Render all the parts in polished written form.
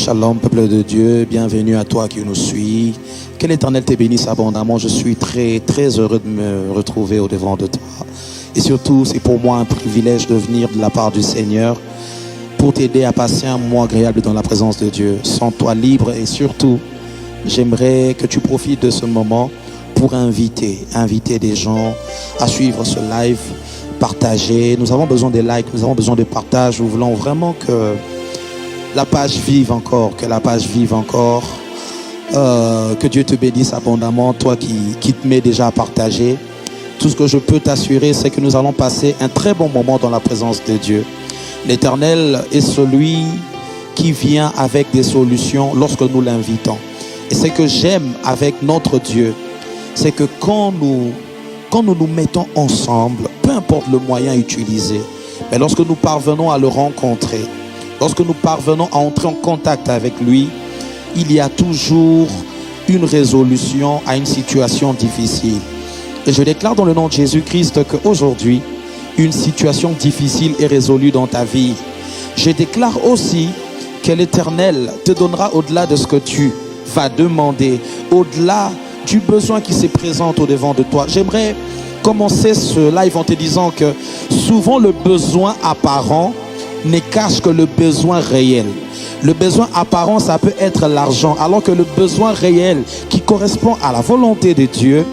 Shalom, peuple de Dieu, bienvenue à toi qui nous suis. Que l'Éternel te bénisse abondamment. Je suis très, très heureux de me retrouver au-devant de toi. Et surtout, c'est pour moi un privilège de venir de la part du Seigneur pour t'aider à passer un moment agréable dans la présence de Dieu. Sens-toi libre et surtout, j'aimerais que tu profites de ce moment pour inviter des gens à suivre ce live, partager. Nous avons besoin des likes, nous avons besoin de partage. Nous voulons vraiment que la page vive encore, que la page vive encore. Que Dieu te bénisse abondamment, toi qui te mets déjà à partager. Tout ce que je peux t'assurer, c'est que nous allons passer un très bon moment dans la présence de Dieu. L'Éternel est celui qui vient avec des solutions lorsque nous l'invitons. Et ce que j'aime avec notre Dieu, c'est que quand nous nous mettons ensemble, peu importe le moyen utilisé, mais lorsque nous parvenons à le rencontrer, lorsque nous parvenons à entrer en contact avec lui, il y a toujours une résolution à une situation difficile. Et je déclare dans le nom de Jésus-Christ qu'aujourd'hui, une situation difficile est résolue dans ta vie. Je déclare aussi que l'Éternel te donnera au-delà de ce que tu vas demander, au-delà du besoin qui se présente au-devant de toi. J'aimerais commencer ce live en te disant que souvent le besoin apparent ne cache que le besoin réel. Le besoin apparent, ça peut être l'argent, alors que le besoin réel qui correspond à la volonté de Dieu,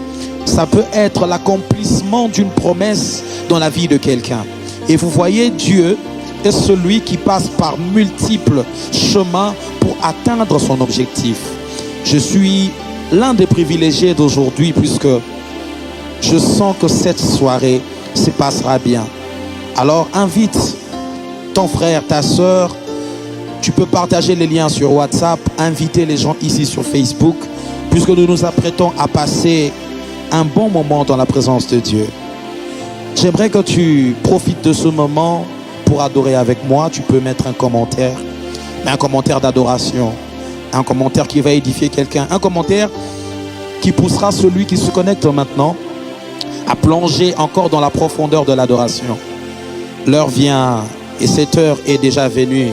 ça peut être l'accomplissement d'une promesse dans la vie de quelqu'un. Et vous voyez, Dieu est celui qui passe par multiples chemins pour atteindre son objectif. Je suis l'un des privilégiés d'aujourd'hui puisque je sens que cette soirée se passera bien. Alors invite ton frère, ta soeur. Tu peux partager les liens sur WhatsApp, inviter les gens ici sur Facebook, puisque nous nous apprêtons à passer un bon moment dans la présence de Dieu. J'aimerais que tu profites de ce moment pour adorer avec moi. Tu peux mettre un commentaire, mais un commentaire d'adoration, un commentaire qui va édifier quelqu'un, un commentaire qui poussera celui qui se connecte maintenant à plonger encore dans la profondeur de l'adoration. L'heure vient, et cette heure est déjà venue,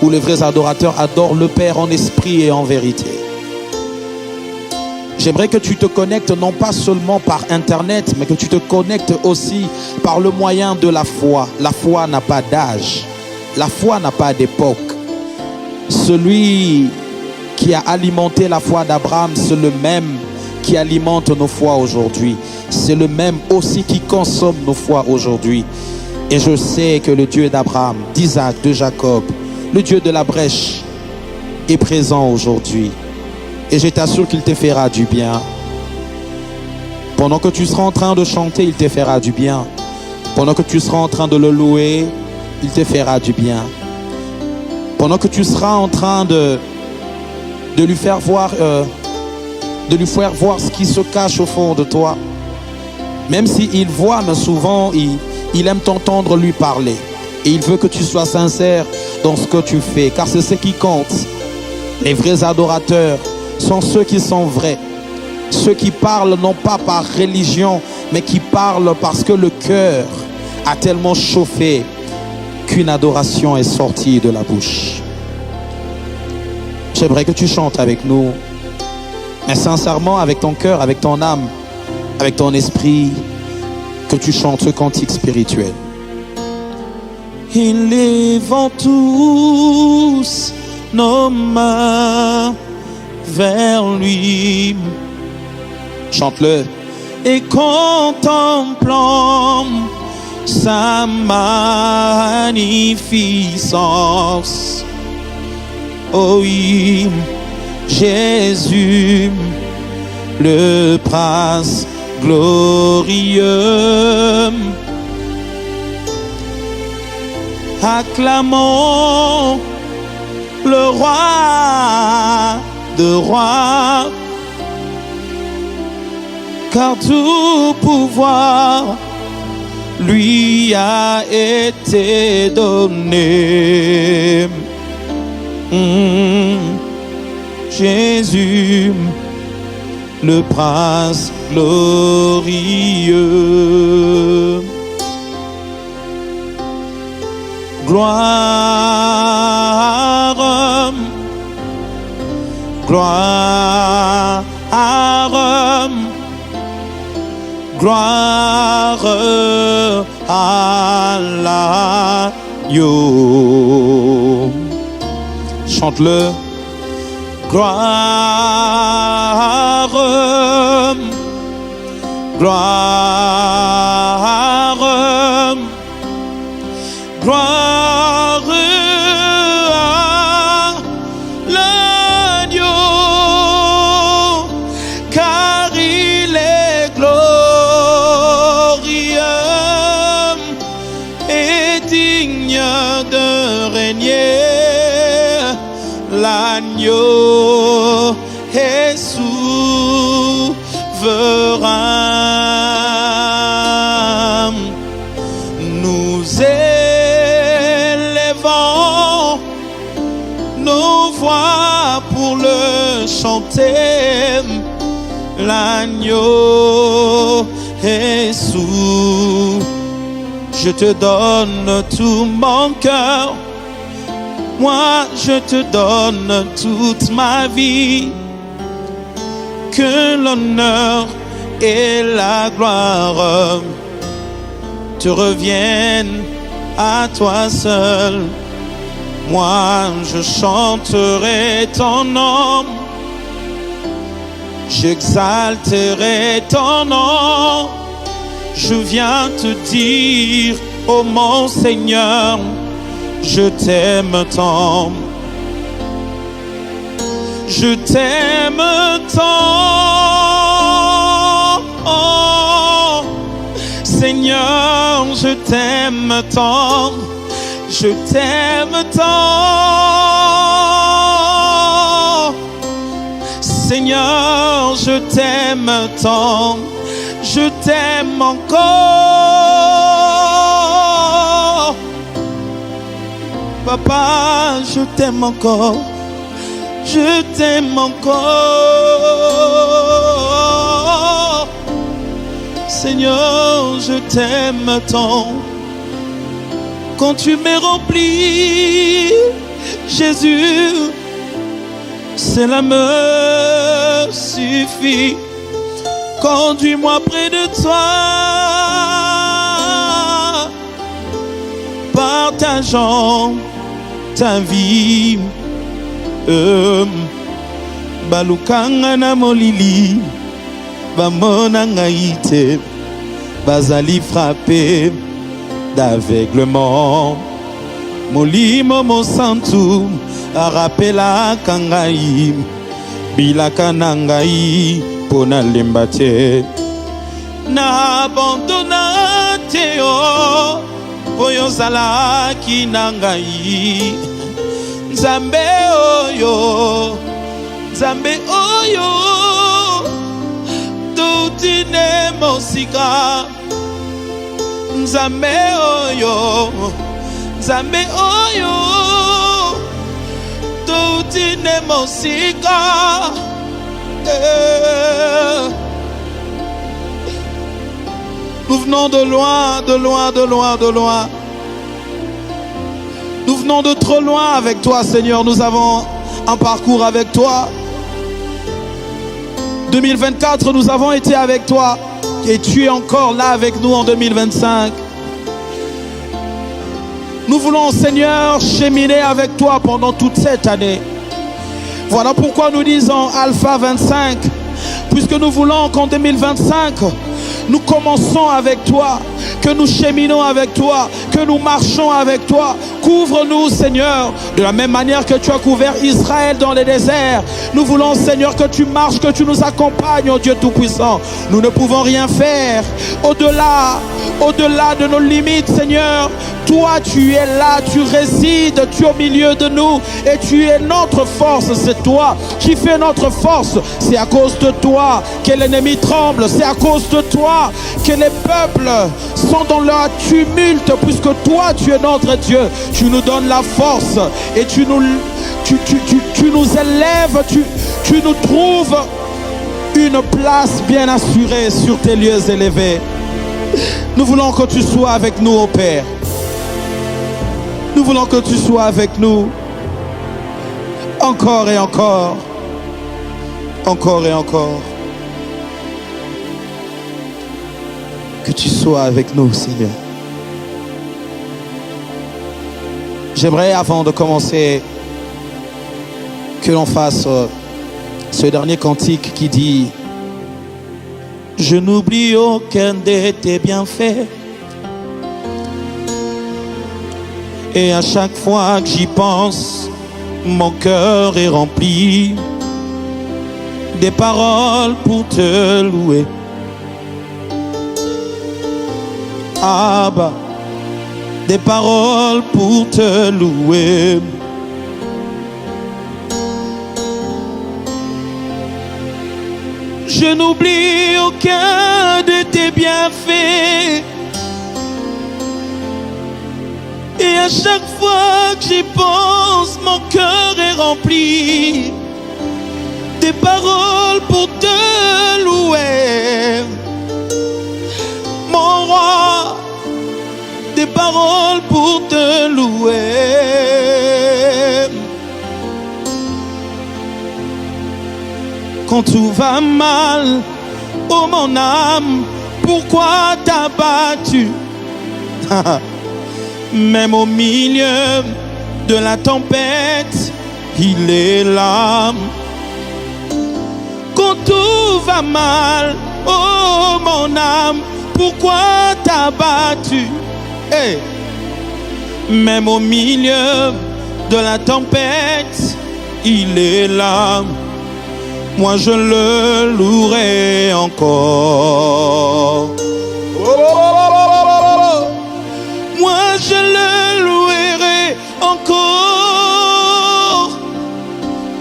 où les vrais adorateurs adorent le Père en esprit et en vérité. J'aimerais que tu te connectes non pas seulement par Internet, mais que tu te connectes aussi par le moyen de la foi. La foi n'a pas d'âge, la foi n'a pas d'époque. Celui qui a alimenté la foi d'Abraham, c'est le même qui alimente nos foi aujourd'hui. C'est le même aussi qui consomme nos foi aujourd'hui. Et je sais que le Dieu d'Abraham, d'Isaac, de Jacob, le Dieu de la brèche est présent aujourd'hui. Et je t'assure qu'il te fera du bien. Pendant que tu seras en train de chanter, il te fera du bien. Pendant que tu seras en train de le louer, il te fera du bien. Pendant que tu seras en train de lui faire voir ce qui se cache au fond de toi. Même s'il voit, mais souvent il aime t'entendre lui parler. Et il veut que tu sois sincère dans ce que tu fais, car c'est ce qui compte. Les vrais adorateurs sont ceux qui sont vrais. Ceux qui parlent non pas par religion, mais qui parlent parce que le cœur a tellement chauffé qu'une adoration est sortie de la bouche. J'aimerais que tu chantes avec nous, mais sincèrement avec ton cœur, avec ton âme, avec ton esprit, que tu chantes ce cantique spirituel. Élevons tous nos mains vers lui. Chante-le. Et contemplons sa magnificence. Oh oui, Jésus, le prince glorieux. Acclamons le roi de rois, car tout pouvoir lui a été donné. Jésus, le prince glorieux. Gloire Gloire à l'agneau. Chante-le. Gloire, gloire, gloire à l'agneau, car il est glorieux et digne de régner. L'agneau est souverain. Nous élevons nos voix pour le chanter. L'agneau est souverain. Je te donne tout mon cœur. Moi, je te donne toute ma vie. Que l'honneur et la gloire te reviennent à toi seul. Moi, je chanterai ton nom. J'exalterai ton nom. Je viens te dire, ô mon Seigneur, je t'aime tant. Je t'aime tant. Oh, Seigneur, je t'aime tant. Je t'aime tant. Seigneur, je t'aime tant. Je t'aime encore. Papa, je t'aime encore. Je t'aime encore. Seigneur, je t'aime tant. Quand tu m'es rempli, Jésus, cela me suffit. Conduis-moi près de toi, partageant ta vie. Balukanga na molili, bamona ngaite, bazali frappé d'aveuglement. Molimo mosantu, arapela kangai, bilaka nangai, pona lembate. Na abandona teo, poyo zalaki nangai. Nzambe oyo, Nzambe oyo, tutine mosika. Nzambe oyo, Nzambe oyo, tutine mosika. Nous venons de loin, de loin, de loin, de loin. Nous venons de trop loin avec toi, Seigneur. Nous avons un parcours avec toi. 2024, nous avons été avec toi. Et tu es encore là avec nous en 2025. Nous voulons, Seigneur, cheminer avec toi pendant toute cette année. Voilà pourquoi nous disons Alpha 25. Puisque nous voulons qu'en 2025, nous commençons avec toi, que nous cheminons avec toi, que nous marchons avec toi. Couvre-nous, Seigneur, de la même manière que tu as couvert Israël dans les déserts. Nous voulons, Seigneur, que tu marches, que tu nous accompagnes, oh Dieu Tout-Puissant. Nous ne pouvons rien faire au-delà de nos limites, Seigneur. Toi, tu es là, tu résides, tu es au milieu de nous et tu es notre force. C'est toi qui fais notre force. C'est à cause de toi que l'ennemi tremble. C'est à cause de toi que les peuples sont dans leur tumulte, puisque toi, tu es notre Dieu. Tu nous donnes la force et tu nous élèves, tu nous trouves une place bien assurée sur tes lieux élevés. Nous voulons que tu sois avec nous, ô Père. Nous voulons que tu sois avec nous encore et encore, encore et encore. Que tu sois avec nous, Seigneur. J'aimerais, avant de commencer, que l'on fasse ce dernier cantique qui dit: je n'oublie aucun de tes bienfaits. Et à chaque fois que j'y pense, mon cœur est rempli des paroles pour te louer. Abba, des paroles pour te louer. Je n'oublie aucun de tes bienfaits. Et à chaque fois que j'y pense, mon cœur est rempli des paroles pour te louer. Mon roi, des paroles pour te louer. Quand tout va mal, oh mon âme, pourquoi t'as battu? Même au milieu de la tempête, il est là. Quand tout va mal, oh mon âme, pourquoi t'as battu? Hey. Même au milieu de la tempête, il est là. Moi je le louerai encore. Moi je le louerai encore.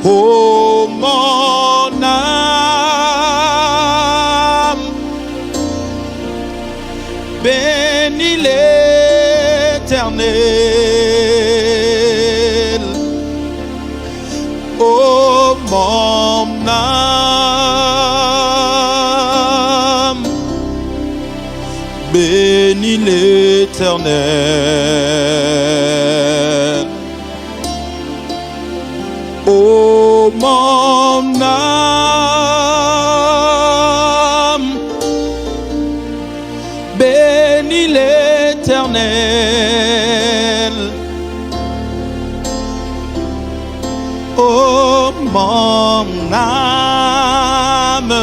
Oh mon âme, bénis l'Éternel. Oh mon âme, bénis l'Éternel. Oh mon âme, bénis l'Éternel. Oh mon âme,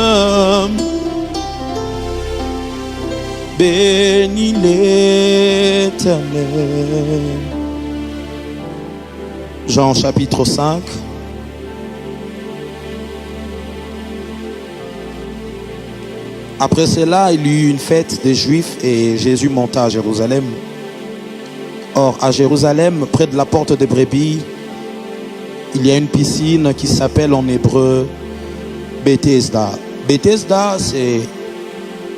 bénis l'Éternel. Jean chapitre 5. Après cela, il y eut une fête des Juifs et Jésus monta à Jérusalem. Or, à Jérusalem, près de la porte des brebis, il y a une piscine qui s'appelle en hébreu Bethesda. Bethesda, c'est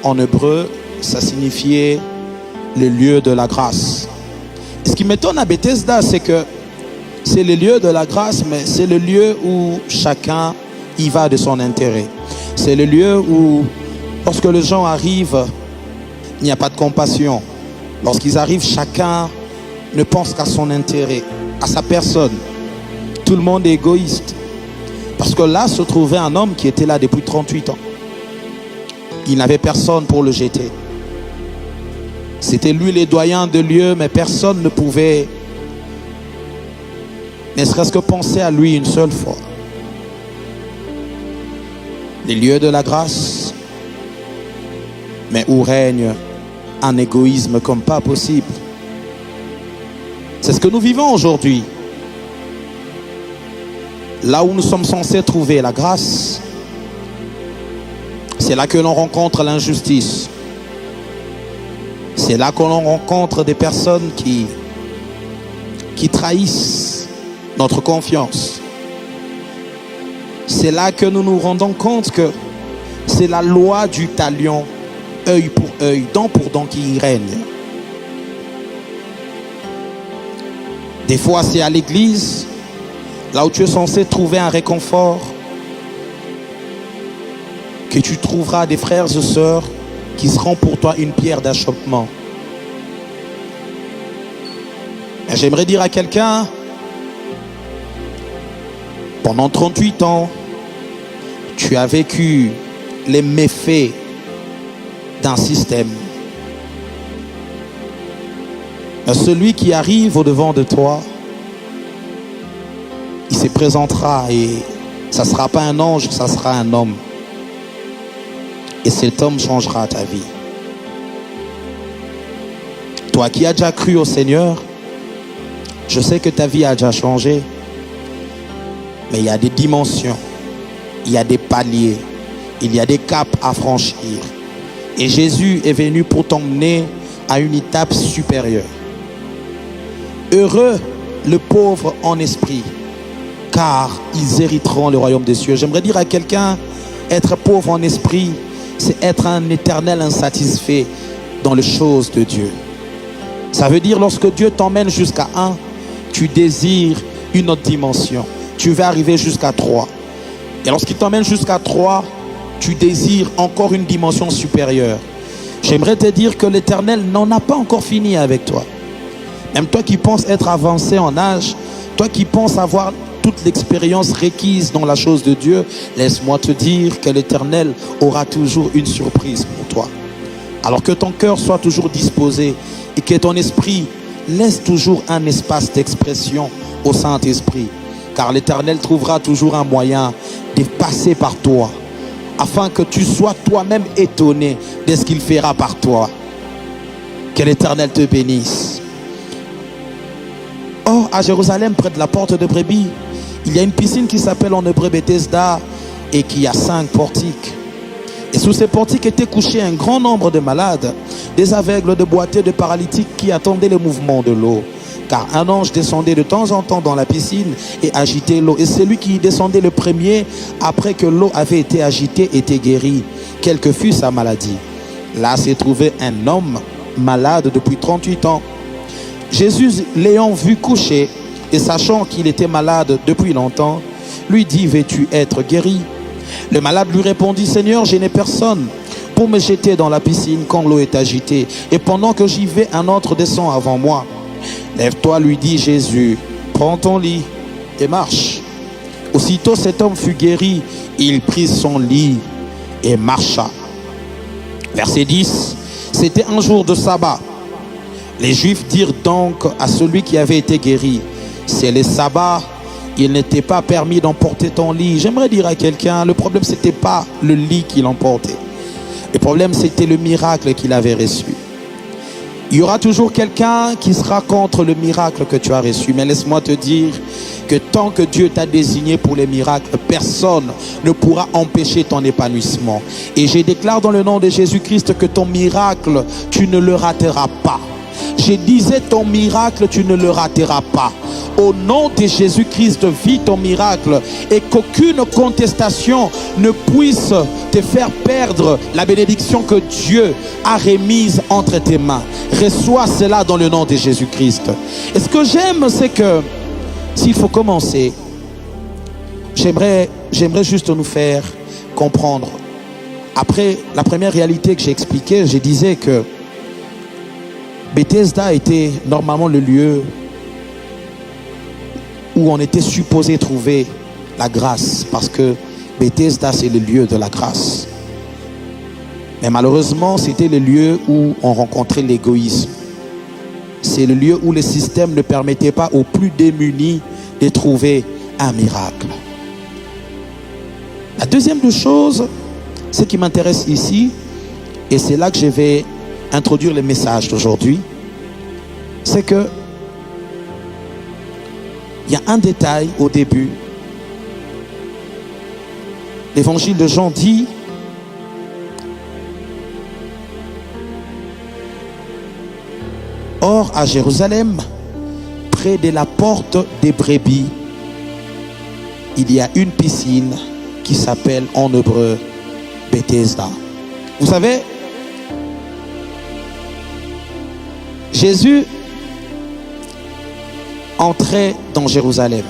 en hébreu, ça signifiait le lieu de la grâce. Et ce qui m'étonne à Bethesda, c'est que c'est le lieu de la grâce, mais c'est le lieu où chacun y va de son intérêt. C'est le lieu où, lorsque les gens arrivent, il n'y a pas de compassion. Lorsqu'ils arrivent, chacun ne pense qu'à son intérêt, à sa personne. Tout le monde est égoïste. Parce que là se trouvait un homme qui était là depuis 38 ans. Il n'avait personne pour le jeter. C'était lui le doyen de lieu, mais personne ne pouvait ne serait-ce que penser à lui une seule fois. Les lieux de la grâce, mais où règne un égoïsme comme pas possible. C'est ce que nous vivons aujourd'hui. Là où nous sommes censés trouver la grâce, c'est là que l'on rencontre l'injustice. C'est là que l'on rencontre des personnes qui trahissent notre confiance. C'est là que nous nous rendons compte que c'est la loi du talion, œil pour œil, dent pour dent qui règne. Des fois, c'est à l'église, là où tu es censé trouver un réconfort, que tu trouveras des frères et sœurs qui seront pour toi une pierre d'achoppement. J'aimerais dire à quelqu'un, pendant 38 ans, tu as vécu les méfaits d'un système. Celui qui arrive au-devant de toi, il se présentera et ça ne sera pas un ange, ça sera un homme. Et cet homme changera ta vie. Toi qui as déjà cru au Seigneur, je sais que ta vie a déjà changé. Mais il y a des dimensions, il y a des paliers, il y a des caps à franchir. Et Jésus est venu pour t'emmener à une étape supérieure. Heureux le pauvre en esprit, car ils hériteront le royaume des cieux. J'aimerais dire à quelqu'un, être pauvre en esprit, c'est être un éternel insatisfait dans les choses de Dieu. Ça veut dire lorsque Dieu t'emmène jusqu'à 1, tu désires une autre dimension. Tu vas arriver jusqu'à 3. Et lorsqu'il t'emmène jusqu'à 3, tu désires encore une dimension supérieure. J'aimerais te dire que l'Éternel n'en a pas encore fini avec toi. Même toi qui penses être avancé en âge, toi qui penses avoir toute l'expérience requise dans la chose de Dieu, laisse-moi te dire que l'Éternel aura toujours une surprise pour toi. Alors que ton cœur soit toujours disposé et que ton esprit laisse toujours un espace d'expression au Saint-Esprit. Car l'Éternel trouvera toujours un moyen de passer par toi, afin que tu sois toi-même étonné de ce qu'il fera par toi. Que l'Éternel te bénisse. Or, à Jérusalem, près de la porte de Brebis, il y a une piscine qui s'appelle en hébreu Bethesda et qui a 5 portiques. Et sous ces portiques étaient couchés un grand nombre de malades, des aveugles, de boiteux, de paralytiques qui attendaient le mouvement de l'eau. Car un ange descendait de temps en temps dans la piscine et agitait l'eau. Et celui qui descendait le premier, après que l'eau avait été agitée, était guéri, quelle que fût sa maladie. Là s'est trouvé un homme malade depuis 38 ans. Jésus, l'ayant vu couché et sachant qu'il était malade depuis longtemps, lui dit: veux-tu être guéri? Le malade lui répondit: Seigneur, je n'ai personne pour me jeter dans la piscine quand l'eau est agitée. Et pendant que j'y vais, un autre descend avant moi. Lève-toi, lui dit Jésus, prends ton lit et marche. Aussitôt cet homme fut guéri, il prit son lit et marcha. Verset 10, c'était un jour de sabbat. Les Juifs dirent donc à celui qui avait été guéri: c'est le sabbat, il n'était pas permis d'emporter ton lit. J'aimerais dire à quelqu'un, le problème c'était pas le lit qu'il emportait. Le problème c'était le miracle qu'il avait reçu. Il y aura toujours quelqu'un qui sera contre le miracle que tu as reçu. Mais laisse-moi te dire que tant que Dieu t'a désigné pour les miracles, personne ne pourra empêcher ton épanouissement. Et je déclare dans le nom de Jésus-Christ que ton miracle, tu ne le rateras pas. Je disais ton miracle, tu ne le rateras pas. Au nom de Jésus-Christ, vis ton miracle et qu'aucune contestation ne puisse te faire perdre la bénédiction que Dieu a remise entre tes mains. Reçois cela dans le nom de Jésus-Christ. Et ce que j'aime, c'est que s'il faut commencer, j'aimerais juste nous faire comprendre. Après la première réalité que j'ai expliquée, je disais que Bethesda était normalement le lieu où on était supposé trouver la grâce, parce que Bethesda c'est le lieu de la grâce. Mais malheureusement c'était le lieu où on rencontrait l'égoïsme. C'est le lieu où le système ne permettait pas aux plus démunis de trouver un miracle. La deuxième des choses, ce qui m'intéresse ici, et c'est là que je vais introduire le message d'aujourd'hui, c'est que il y a un détail au début. L'évangile de Jean dit: or à Jérusalem, près de la porte des brebis, il y a une piscine qui s'appelle en hébreu Bethesda. Vous savez, Jésus entrait dans Jérusalem.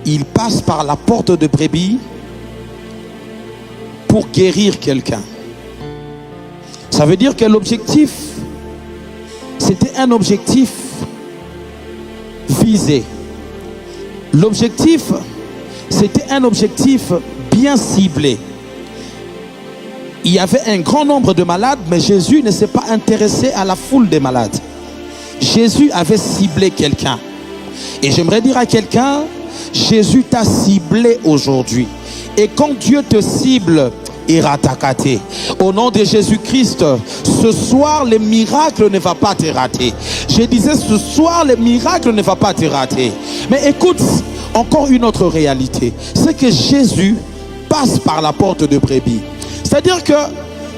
Il passe par la porte de brebis pour guérir quelqu'un. Ça veut dire que l'objectif, c'était un objectif visé. L'objectif, c'était un objectif bien ciblé. Il y avait un grand nombre de malades, mais Jésus ne s'est pas intéressé à la foule des malades. Jésus avait ciblé quelqu'un. Et j'aimerais dire à quelqu'un, Jésus t'a ciblé aujourd'hui. Et quand Dieu te cible, iratakate. Au nom de Jésus-Christ, ce soir, le miracle ne va pas te rater. Je disais, ce soir, le miracle ne va pas te rater. Mais écoute, encore une autre réalité, c'est que Jésus passe par la porte de brebis. C'est-à-dire que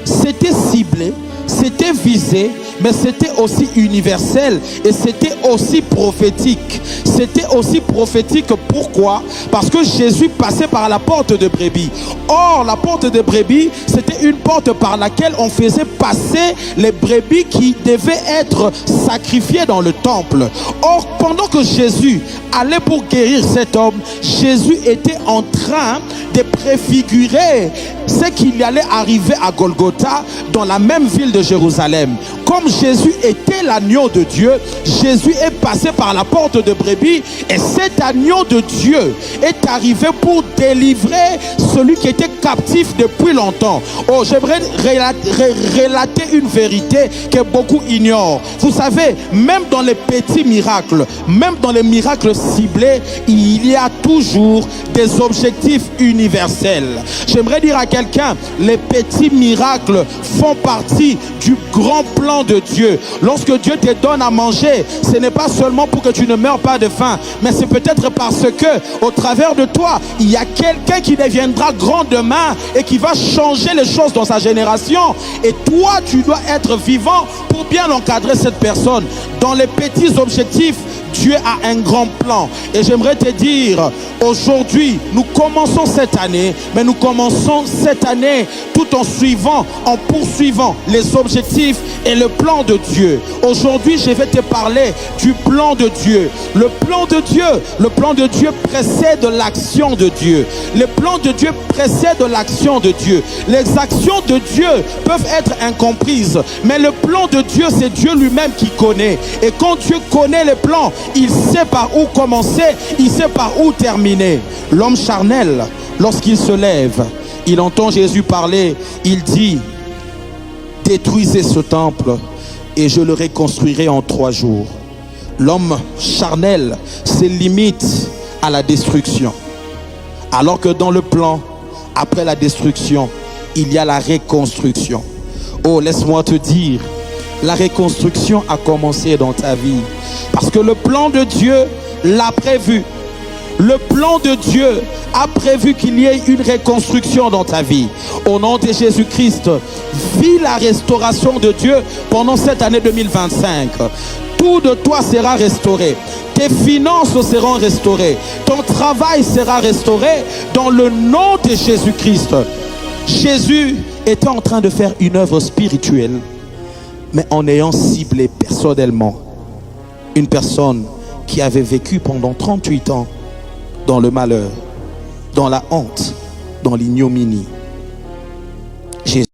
c'était ciblé, c'était visé, mais c'était aussi universel et c'était aussi prophétique. C'était aussi prophétique, pourquoi? Parce que Jésus passait par la porte de brebis. Or, la porte de brebis, c'était une porte par laquelle on faisait passer les brebis qui devaient être sacrifiées dans le temple. Or, pendant que Jésus allait pour guérir cet homme, Jésus était en train de préfigurer ce qu'il allait arriver à Golgotha, dans la même ville de Jérusalem. Comme Jésus était l'agneau de Dieu, Jésus est passé par la porte de brebis et cet agneau de Dieu est arrivé pour délivrer celui qui était captif depuis longtemps. Oh, j'aimerais relater une vérité que beaucoup ignorent. Vous savez, même dans les petits miracles, même dans les miracles ciblés, il y a toujours des objectifs universels. J'aimerais dire à quelqu'un, les petits miracles font partie du grand plan de Dieu. Lorsque Dieu te donne à manger, ce n'est pas seulement pour que tu ne meurs pas de faim, mais c'est peut-être parce que au travers de toi, il y a quelqu'un qui deviendra grand demain et qui va changer les choses dans sa génération. Et toi, tu dois être vivant pour bien encadrer cette personne. Dans les petits objectifs, Dieu a un grand plan. Et j'aimerais te dire, aujourd'hui, nous commençons cette année, mais nous commençons cette année tout en suivant, en poursuivant les objectifs et le plan de Dieu. Aujourd'hui, je vais te parler du plan de Dieu. Le plan de Dieu précède l'action de Dieu. Le plan de Dieu précède l'action de Dieu. Les actions de Dieu peuvent être incomprises, mais le plan de Dieu, c'est Dieu lui-même qui connaît. Et quand Dieu connaît les plans, il sait par où commencer, il sait par où terminer. L'homme charnel, lorsqu'il se lève, il entend Jésus parler, il dit: détruisez ce temple et je le reconstruirai en 3 jours. L'homme charnel se limite à la destruction. Alors que dans le plan, après la destruction, il y a la reconstruction. Oh, laisse-moi te dire, la reconstruction a commencé dans ta vie. Parce que le plan de Dieu l'a prévu. Le plan de Dieu a prévu qu'il y ait une reconstruction dans ta vie. Au nom de Jésus-Christ, vis la restauration de Dieu pendant cette année 2025. Tout de toi sera restauré. Tes finances seront restaurées. Ton travail sera restauré dans le nom de Jésus-Christ. Jésus était en train de faire une œuvre spirituelle, mais en ayant ciblé personnellement une personne qui avait vécu pendant 38 ans dans le malheur, dans la honte, dans l'ignominie. Jésus,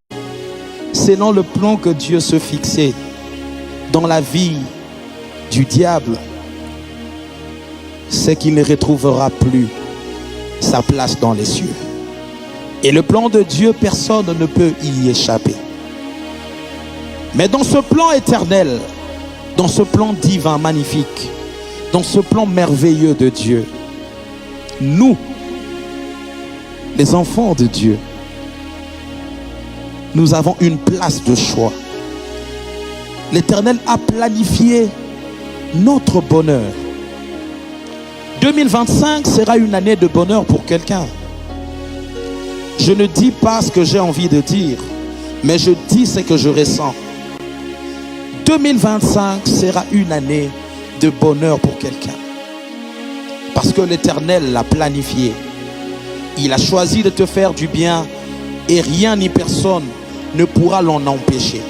selon le plan que Dieu se fixait dans la vie du diable, c'est qu'il ne retrouvera plus sa place dans les cieux. Et le plan de Dieu, personne ne peut y échapper. Mais dans ce plan éternel, dans ce plan divin magnifique, dans ce plan merveilleux de Dieu, nous, les enfants de Dieu, nous avons une place de choix. L'Éternel a planifié notre bonheur. 2025 sera une année de bonheur pour quelqu'un. Je ne dis pas ce que j'ai envie de dire, mais je dis ce que je ressens. 2025 sera une année de bonheur pour quelqu'un. Parce que l'Éternel l'a planifié. Il a choisi de te faire du bien et rien ni personne ne pourra l'en empêcher.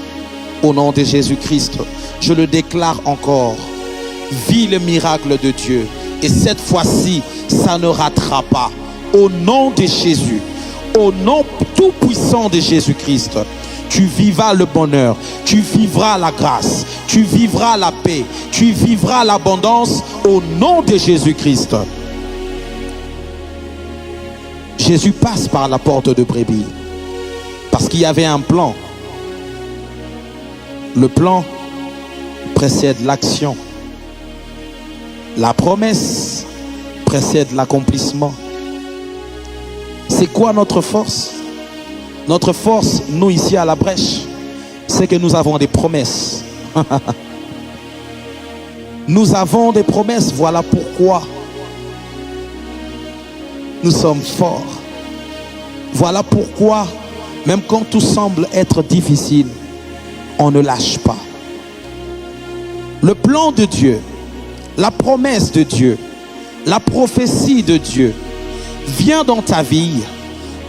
Au nom de Jésus-Christ, je le déclare encore. Vis le miracle de Dieu. Et cette fois-ci, ça ne ratera pas. Au nom de Jésus, au nom tout puissant de Jésus-Christ, tu vivras le bonheur, tu vivras la grâce, tu vivras la paix, tu vivras l'abondance au nom de Jésus-Christ. Jésus passe par la porte de brebis. Parce qu'il y avait un plan. Le plan précède l'action. La promesse précède l'accomplissement. C'est quoi notre force? Notre force, nous ici à la Brèche, c'est que nous avons des promesses. Nous avons des promesses, voilà pourquoi nous sommes forts. Voilà pourquoi, même quand tout semble être difficile, on ne lâche pas. Le plan de Dieu, la promesse de Dieu, la prophétie de Dieu vient dans ta vie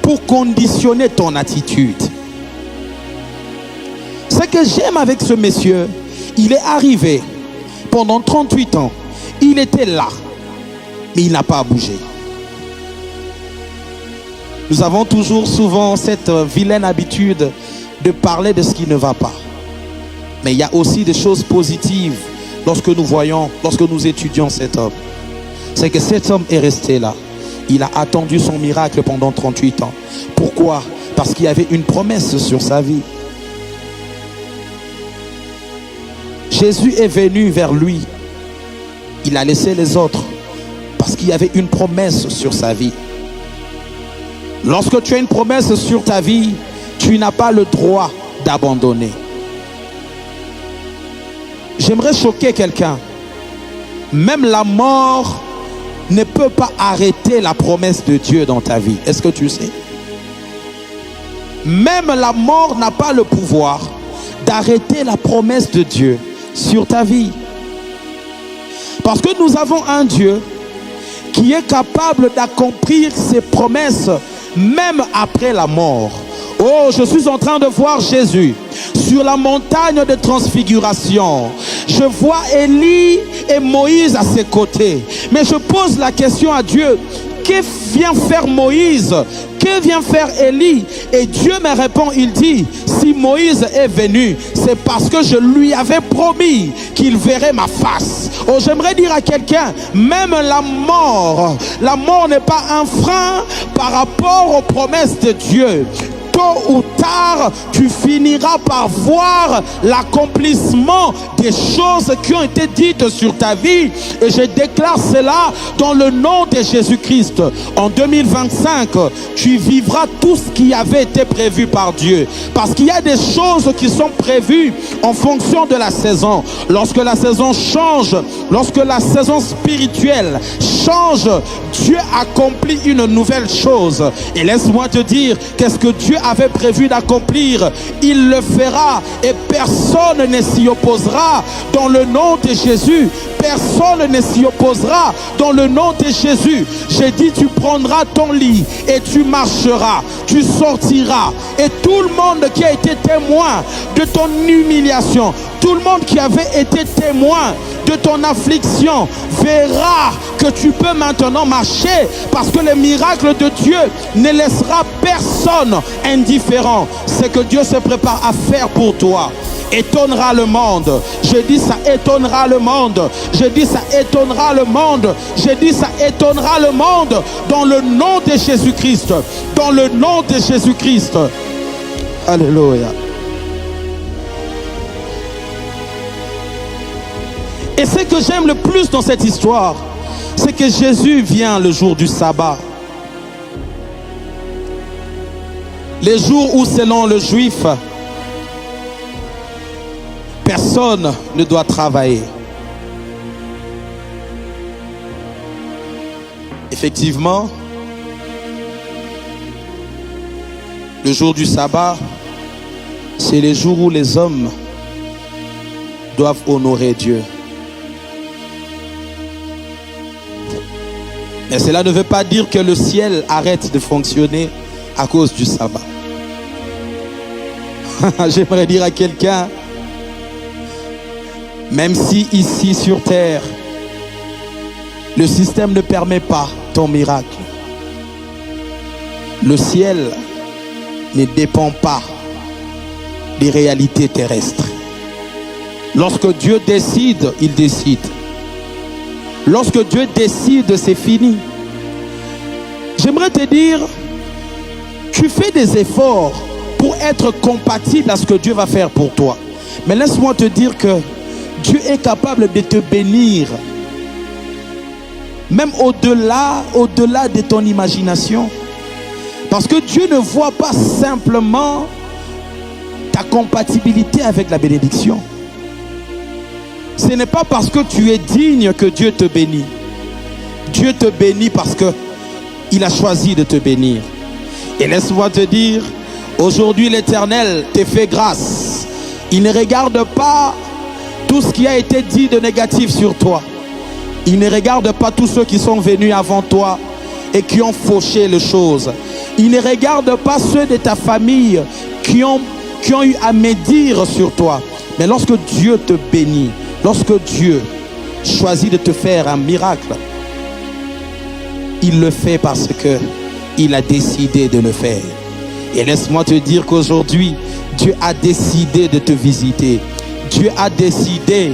pour conditionner ton attitude. Ce que j'aime avec ce monsieur, il est arrivé pendant 38 ans. Il était là, mais il n'a pas bougé. Nous avons toujours souvent cette vilaine habitude de parler de ce qui ne va pas. Mais il y a aussi des choses positives lorsque nous voyons, lorsque nous étudions cet homme. C'est que cet homme est resté là. Il a attendu son miracle pendant 38 ans. Pourquoi? Parce qu'il y avait une promesse sur sa vie. Jésus est venu vers lui. Il a laissé les autres parce qu'il y avait une promesse sur sa vie. Lorsque tu as une promesse sur ta vie, tu n'as pas le droit d'abandonner. J'aimerais choquer quelqu'un. Même la mort ne peut pas arrêter la promesse de Dieu dans ta vie. Est-ce que tu sais? Même la mort n'a pas le pouvoir d'arrêter la promesse de Dieu sur ta vie. Parce que nous avons un Dieu qui est capable d'accomplir ses promesses même après la mort. Oh, je suis en train de voir Jésus sur la montagne de transfiguration. Je vois Élie et Moïse à ses côtés. Mais je pose la question à Dieu, que vient faire Moïse? Que vient faire Élie? Et Dieu me répond, il dit, si Moïse est venu, c'est parce que je lui avais promis qu'il verrait ma face. Oh, j'aimerais dire à quelqu'un, même la mort n'est pas un frein par rapport aux promesses de Dieu. Tôt ou tard, tu finiras par voir l'accomplissement des choses qui ont été dites sur ta vie. Et je déclare cela dans le nom de Jésus-Christ. En 2025, tu vivras tout ce qui avait été prévu par Dieu. Parce qu'il y a des choses qui sont prévues en fonction de la saison. Lorsque la saison change, lorsque la saison spirituelle change, Dieu accomplit une nouvelle chose. Et laisse-moi te dire, qu'est-ce que Dieu avait prévu d'accomplir, il le fera et personne ne s'y opposera dans le nom de Jésus. Personne ne s'y opposera dans le nom de Jésus. J'ai dit, tu prendras ton lit et tu marcheras, tu sortiras, et tout le monde qui a été témoin de ton humiliation, tout le monde qui avait été témoin de ton affliction verra que tu peux maintenant marcher, parce que le miracle de Dieu ne laissera personne indifférent. C'est que Dieu se prépare à faire pour toi étonnera le monde. Je dis, ça étonnera le monde. Je dis, ça étonnera le monde. Je dis, ça étonnera le monde dans le nom de Jésus-Christ. Dans le nom de Jésus-Christ. Alléluia. Et ce que j'aime le plus dans cette histoire, c'est que Jésus vient le jour du sabbat. Les jours où, selon le juif, personne ne doit travailler. Effectivement, le jour du sabbat, c'est les jours où les hommes doivent honorer Dieu. Mais cela ne veut pas dire que le ciel arrête de fonctionner à cause du sabbat. J'aimerais dire à quelqu'un, même si ici sur terre, le système ne permet pas ton miracle, le ciel ne dépend pas des réalités terrestres. Lorsque Dieu décide, il décide. Lorsque Dieu décide, c'est fini. J'aimerais te dire, tu fais des efforts pour être compatible à ce que Dieu va faire pour toi. Mais laisse-moi te dire que Dieu est capable de te bénir, même au-delà de ton imagination. Parce que Dieu ne voit pas simplement ta compatibilité avec la bénédiction. Ce n'est pas parce que tu es digne que Dieu te bénit. Dieu te bénit parce qu'il a choisi de te bénir. Et laisse-moi te dire, aujourd'hui l'Éternel te fait grâce. Il ne regarde pas tout ce qui a été dit de négatif sur toi. Il ne regarde pas tous ceux qui sont venus avant toi et qui ont fauché les choses. Il ne regarde pas ceux de ta famille qui ont eu à médire sur toi. Mais lorsque Dieu te bénit, lorsque Dieu choisit de te faire un miracle, il le fait parce qu'il a décidé de le faire. Et laisse-moi te dire qu'aujourd'hui, Dieu a décidé de te visiter. Dieu a décidé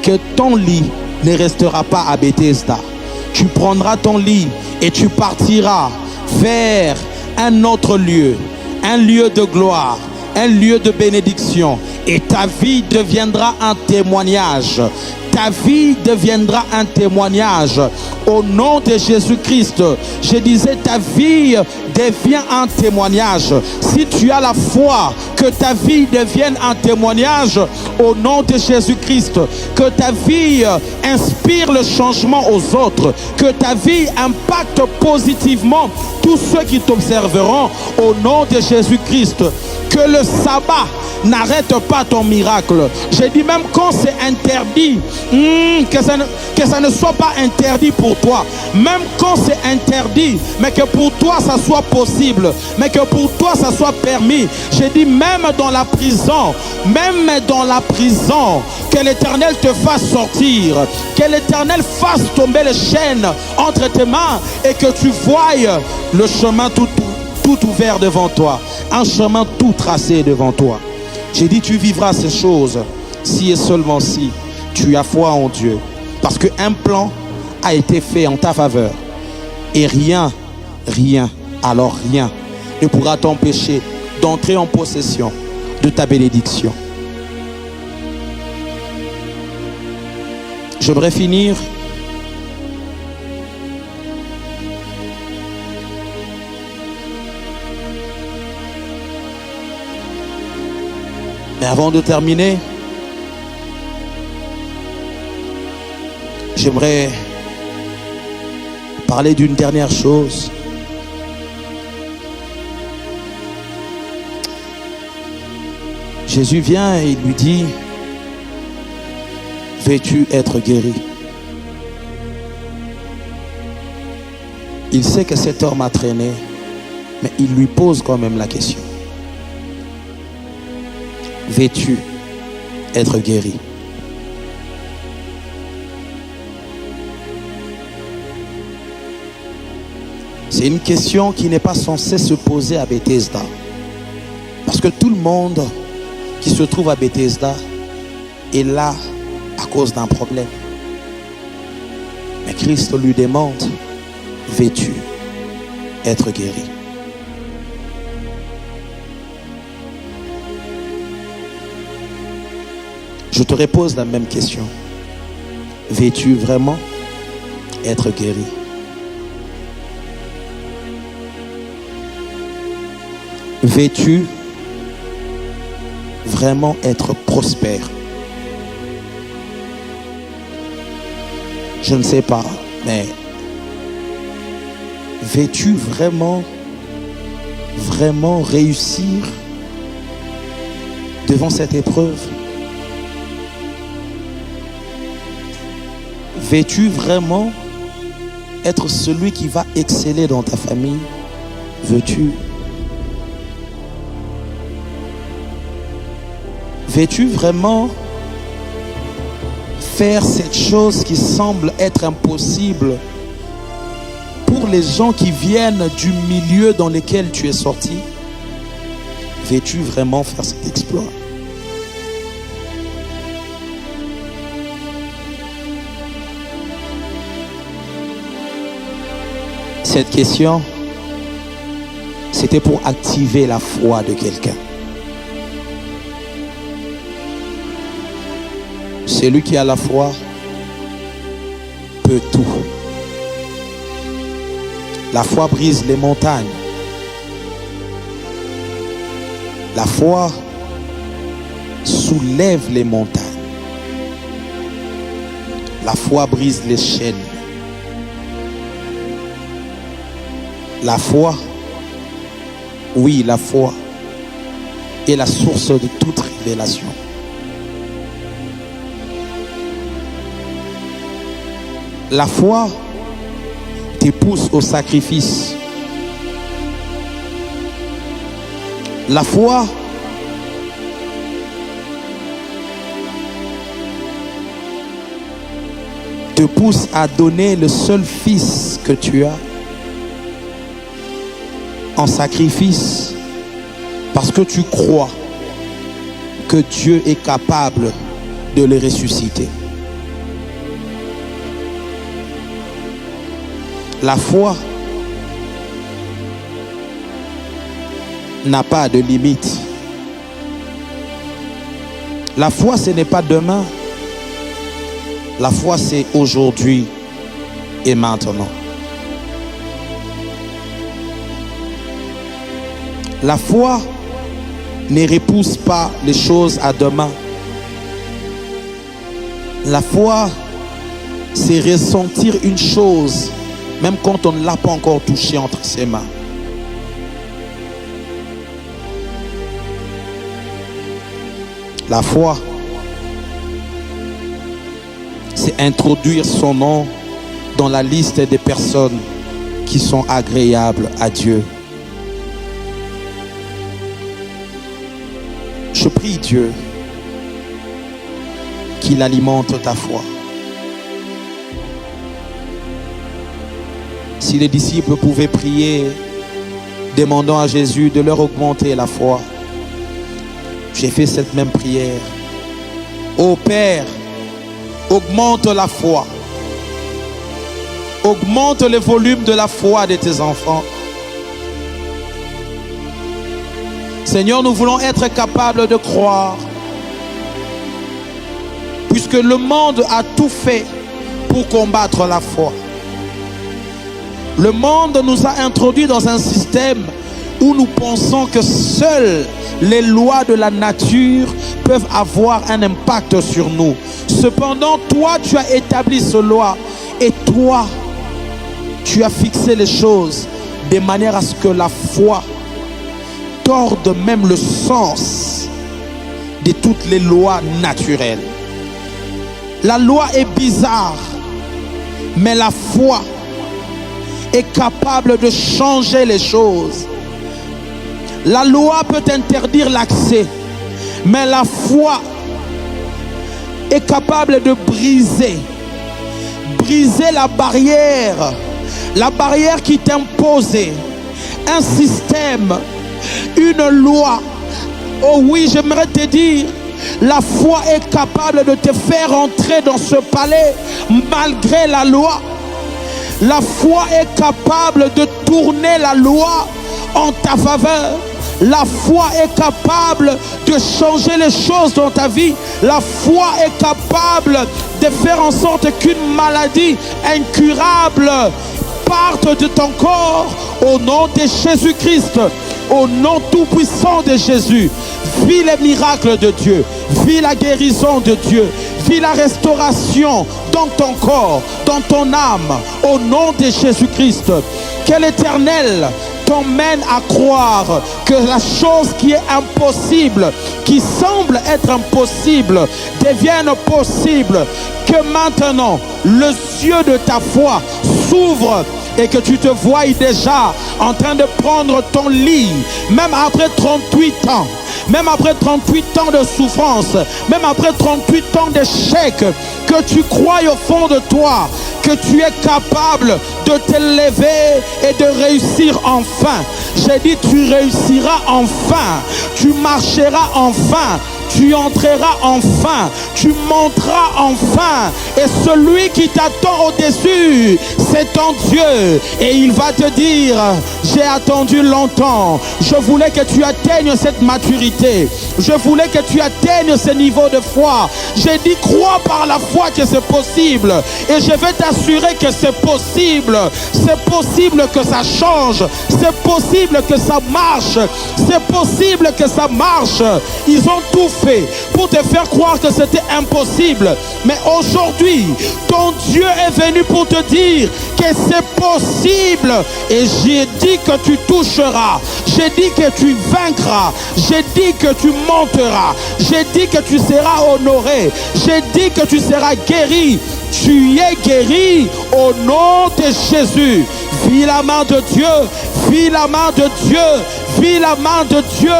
que ton lit ne restera pas à Bethesda. Tu prendras ton lit et tu partiras vers un autre lieu, un lieu de gloire, un lieu de bénédiction. Et ta vie deviendra un témoignage. Ta vie deviendra un témoignage. Au nom de Jésus-Christ, je disais, ta vie devient un témoignage. Si tu as la foi, que ta vie devienne un témoignage au nom de Jésus-Christ. Que ta vie inspire le changement aux autres. Que ta vie impacte positivement tous ceux qui t'observeront au nom de Jésus-Christ. Que le sabbat n'arrête pas ton miracle. Je dis même quand c'est interdit, que ça ne soit pas interdit pour toi. Même quand c'est interdit, mais que pour toi ça soit possible, mais que pour toi ça soit permis. Je dis même dans la prison, que l'Éternel te fasse sortir, que l'Éternel fasse tomber les chaînes entre tes mains et que tu voies le chemin tout ouvert devant toi, un chemin tout tracé devant toi. J'ai dit, tu vivras ces choses si et seulement si tu as foi en Dieu. Parce qu'un plan a été fait en ta faveur. Et rien ne pourra t'empêcher d'entrer en possession de ta bénédiction. J'aimerais finir mais avant de terminer, j'aimerais parler d'une dernière chose. Jésus vient et il lui dit, veux-tu être guéri? Il sait que cet homme a traîné, mais il lui pose quand même la question. Veux-tu être guéri? C'est une question qui n'est pas censée se poser à Bethesda. Parce que tout le monde qui se trouve à Bethesda est là à cause d'un problème. Mais Christ lui demande, veux-tu être guéri? Je te repose la même question. Veux-tu vraiment être guéri? Veux-tu vraiment être prospère? Je ne sais pas, mais veux-tu vraiment réussir devant cette épreuve? Veux-tu vraiment être celui qui va exceller dans ta famille? Veux-tu vraiment faire cette chose qui semble être impossible pour les gens qui viennent du milieu dans lequel tu es sorti? Veux-tu vraiment faire cet exploit? C'était pour activer la foi de quelqu'un. Celui qui a la foi peut tout. La foi brise les montagnes. La foi soulève les montagnes. La foi brise les chaînes. La foi, oui, la foi est la source de toute révélation. La foi te pousse au sacrifice. La foi te pousse à donner le seul fils que tu as en sacrifice parce que tu crois que Dieu est capable de le ressusciter. La foi n'a pas de limite. La foi, ce n'est pas demain. La foi, c'est aujourd'hui et maintenant. La foi ne repousse pas les choses à demain. La foi, c'est ressentir une chose, même quand on ne l'a pas encore touchée entre ses mains. La foi, c'est introduire son nom dans la liste des personnes qui sont agréables à Dieu. Je prie Dieu qu'il alimente ta foi. Si les disciples pouvaient prier, demandant à Jésus de leur augmenter la foi, j'ai fait cette même prière. Ô Père, augmente la foi. Augmente le volume de la foi de tes enfants. Seigneur, nous voulons être capables de croire, puisque le monde a tout fait pour combattre la foi. Le monde nous a introduits dans un système où nous pensons que seules les lois de la nature peuvent avoir un impact sur nous. Cependant, toi, tu as établi ces lois et toi, tu as fixé les choses de manière à ce que la foi torde même le sens de toutes les lois naturelles. La loi est bizarre, mais la foi est capable de changer les choses. La loi peut interdire l'accès, mais la foi est capable de briser la barrière qui t'imposait un système, une loi. Oh oui, j'aimerais te dire, la foi est capable de te faire entrer dans ce palais malgré la loi. La foi est capable de tourner la loi en ta faveur. La foi est capable de changer les choses dans ta vie. La foi est capable de faire en sorte qu'une maladie incurable parte de ton corps au nom de Jésus-Christ. Au nom tout-puissant de Jésus, vis les miracles de Dieu, vis la guérison de Dieu, vis la restauration dans ton corps, dans ton âme, au nom de Jésus-Christ. Que l'Éternel t'emmène à croire que la chose qui est impossible, qui semble être impossible, devienne possible. Que maintenant, les yeux de ta foi s'ouvrent et que tu te voies déjà en train de prendre ton lit, même après 38 ans, même après 38 ans de souffrance, même après 38 ans d'échec, que tu crois au fond de toi que tu es capable de te lever et de réussir enfin. J'ai dit, tu réussiras enfin, tu marcheras enfin, tu entreras enfin, tu monteras enfin. Et celui qui t'attend au-dessus, c'est ton Dieu. Et il va te dire, j'ai attendu longtemps. Je voulais que tu atteignes cette maturité. Je voulais que tu atteignes ce niveau de foi. J'ai dit, crois par la foi que c'est possible. Et je vais t'assurer que c'est possible. C'est possible que ça change. C'est possible que ça marche. C'est possible que ça marche. Ils ont tout fait pour te faire croire que c'était impossible. Mais aujourd'hui, ton Dieu est venu pour te dire que c'est possible. Et j'ai dit que tu toucheras. J'ai dit que tu vaincras. J'ai dit que tu monteras. J'ai dit que tu seras honoré. J'ai dit que tu seras guéri. Tu es guéri au nom de Jésus. Vis la main de Dieu. Vis la main de Dieu. Vis la main de Dieu.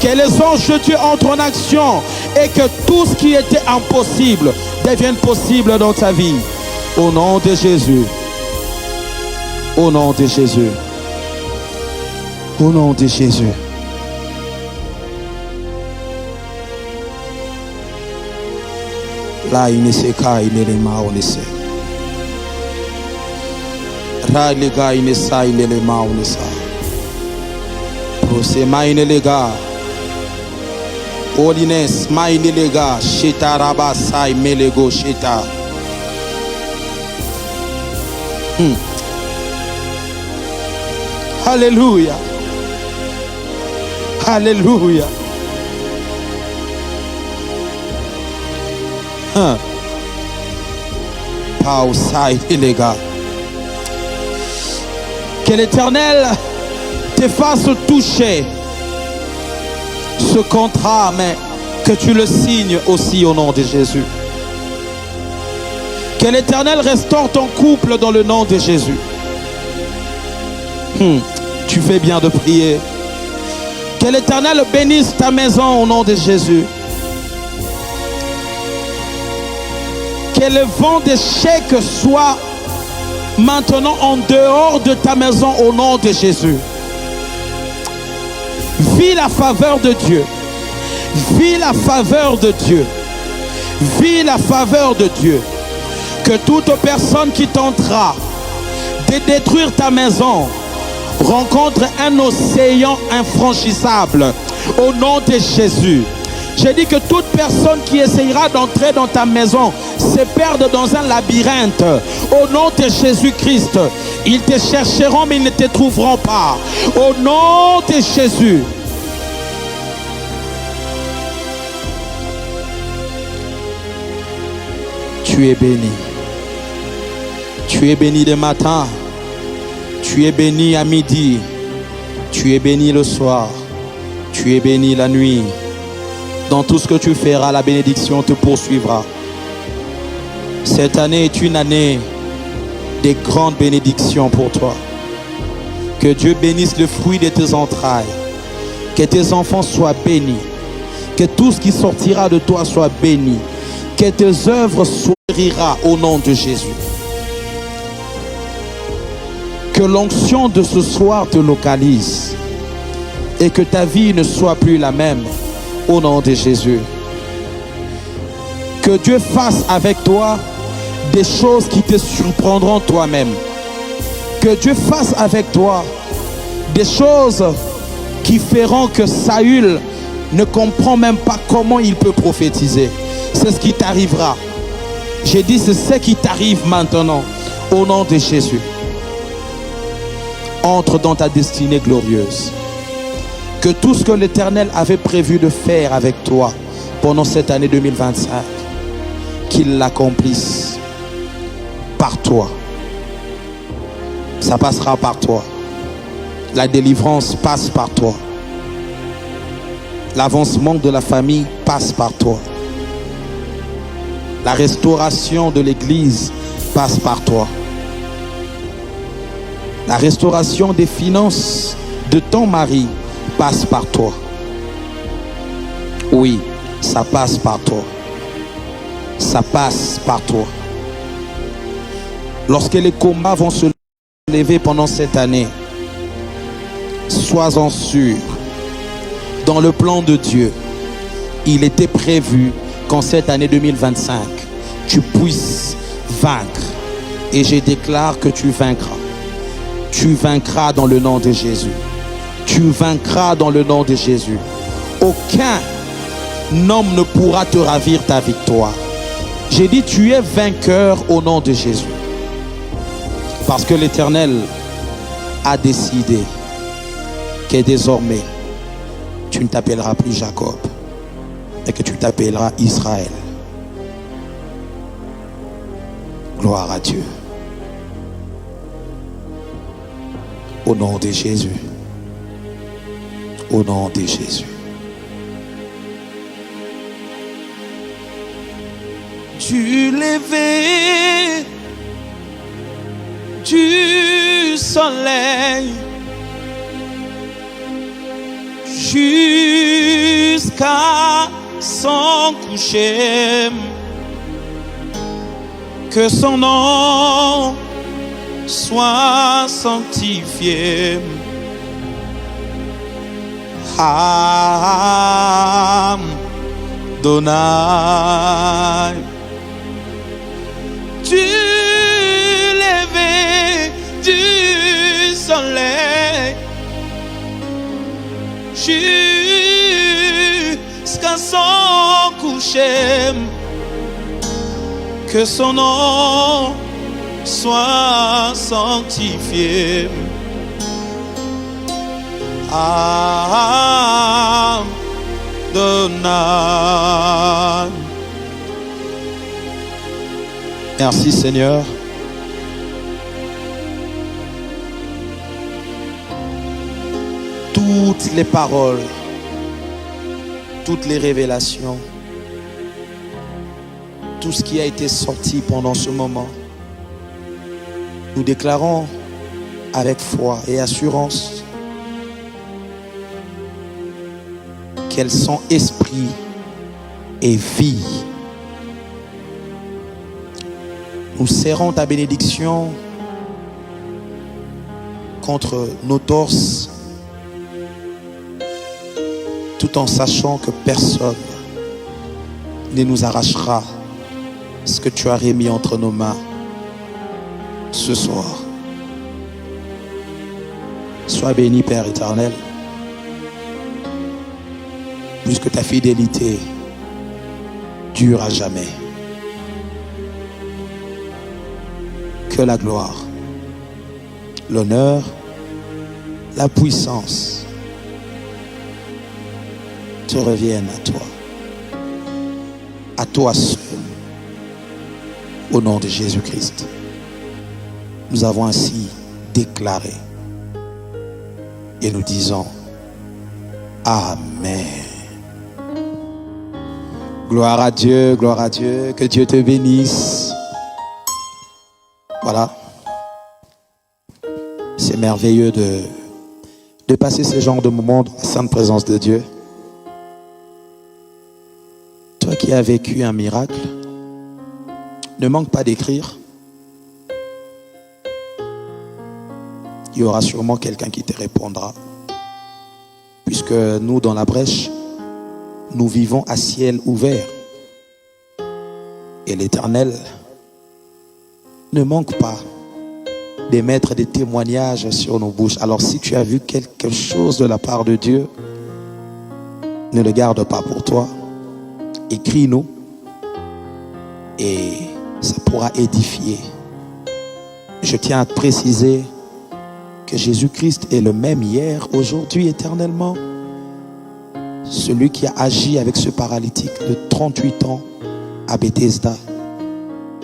Que les anges de Dieu entrent en action et que tout ce qui était impossible devienne possible dans ta vie. Au nom de Jésus. Au nom de Jésus. Au nom de Jésus. Là, il ne sait qu'à il est les mains, on le sait. Là, les gars, il ne sait, il est les mains, on le sait. Pour ces mains, il est les gars. Holiness, maine lega, sheta rabasai melego sheta. Alléluia. Alléluia. Pausai lega. Que l'Éternel te fasse toucher ce contrat, mais que tu le signes aussi au nom de Jésus. Que l'Éternel restaure ton couple dans le nom de Jésus. Tu fais bien de prier. Que l'Éternel bénisse ta maison au nom de Jésus. Que le vent d'échec soit maintenant en dehors de ta maison au nom de Jésus. Vis la faveur de Dieu. Vis la faveur de Dieu. Vis la faveur de Dieu. Que toute personne qui tentera de détruire ta maison rencontre un océan infranchissable au nom de Jésus. J'ai dit que toute personne qui essayera d'entrer dans ta maison se perde dans un labyrinthe. Au nom de Jésus-Christ, ils te chercheront mais ils ne te trouveront pas. Au nom de Jésus. Tu es béni. Tu es béni le matin. Tu es béni à midi. Tu es béni le soir. Tu es béni la nuit. Dans tout ce que tu feras, la bénédiction te poursuivra. Cette année est une année de grandes bénédictions pour toi. Que Dieu bénisse le fruit de tes entrailles. Que tes enfants soient bénis. Que tout ce qui sortira de toi soit béni. Que tes œuvres sourira au nom de Jésus. Que l'onction de ce soir te localise. Et que ta vie ne soit plus la même. Au nom de Jésus. Que Dieu fasse avec toi des choses qui te surprendront toi-même. Que Dieu fasse avec toi des choses qui feront que Saül ne comprend même pas comment il peut prophétiser. C'est ce qui t'arrivera. J'ai dit c'est ce qui t'arrive maintenant. Au nom de Jésus. Entre dans ta destinée glorieuse. Que tout ce que l'Éternel avait prévu de faire avec toi pendant cette année 2025, qu'il l'accomplisse par toi. Ça passera par toi. La délivrance passe par toi. L'avancement de la famille passe par toi. La restauration de l'Église passe par toi. La restauration des finances de ton mari passe par toi. Oui, ça passe par toi. Ça passe par toi. Lorsque les combats vont se lever pendant cette année, sois-en sûr, dans le plan de Dieu, il était prévu qu'en cette année 2025, tu puisses vaincre. Et je déclare que tu vaincras. Tu vaincras dans le nom de Jésus. Tu vaincras dans le nom de Jésus. Aucun homme ne pourra te ravir ta victoire. J'ai dit, tu es vainqueur au nom de Jésus. Parce que l'Éternel a décidé que désormais, tu ne t'appelleras plus Jacob, et que tu t'appelleras Israël. Gloire à Dieu. Au nom de Jésus. Au nom de Jésus. Du lever du soleil jusqu'à son coucher, que son nom soit sanctifié. Adonai. Du lever du soleil jusqu'à son coucher, que son nom soit sanctifié. Adonai. Merci Seigneur. Toutes les paroles, toutes les révélations, tout ce qui a été sorti pendant ce moment, nous déclarons avec foi et assurance qu'elles sont esprit et vie. Nous serrons ta bénédiction contre nos torses, tout en sachant que personne ne nous arrachera ce que tu as remis entre nos mains ce soir. Sois béni, Père éternel, puisque ta fidélité dure à jamais. Que la gloire, l'honneur, la puissance te reviennent à toi seul, au nom de Jésus-Christ. Nous avons ainsi déclaré et nous disons Amen. Gloire à Dieu, que Dieu te bénisse. Voilà. C'est merveilleux de passer ce genre de moment dans la sainte présence de Dieu. Toi qui as vécu un miracle, ne manque pas d'écrire. Il y aura sûrement quelqu'un qui te répondra. Puisque nous, dans la brèche, nous vivons à ciel ouvert. Et l'Éternel ne manque pas d'émettre des témoignages sur nos bouches. Alors si tu as vu quelque chose de la part de Dieu, ne le garde pas pour toi. Écris-nous et ça pourra édifier. Je tiens à te préciser que Jésus-Christ est le même hier, aujourd'hui, éternellement. Celui qui a agi avec ce paralytique de 38 ans à Bethesda,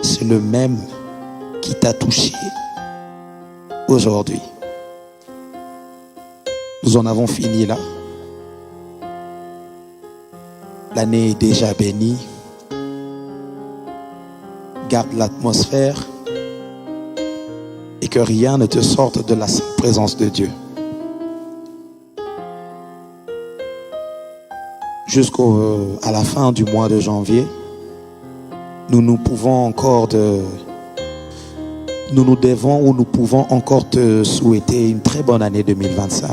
c'est le même qui t'a touché aujourd'hui. Nous en avons fini là. L'année est déjà bénie. Garde l'atmosphère et que rien ne te sorte de la sainte présence de Dieu. Jusqu'à la fin du mois de janvier, nous pouvons encore nous devons ou nous pouvons encore te souhaiter une très bonne année 2025.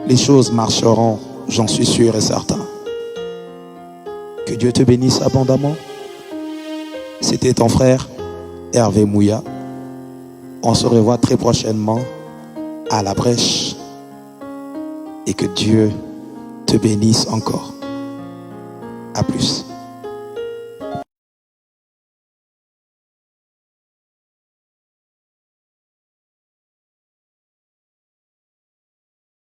les choses marcheront, j'en suis sûr et certain. Que Dieu te bénisse abondamment. C'était ton frère Hervé Mouya. On se revoit très prochainement à la brèche. Et que Dieu te bénisse encore. À plus.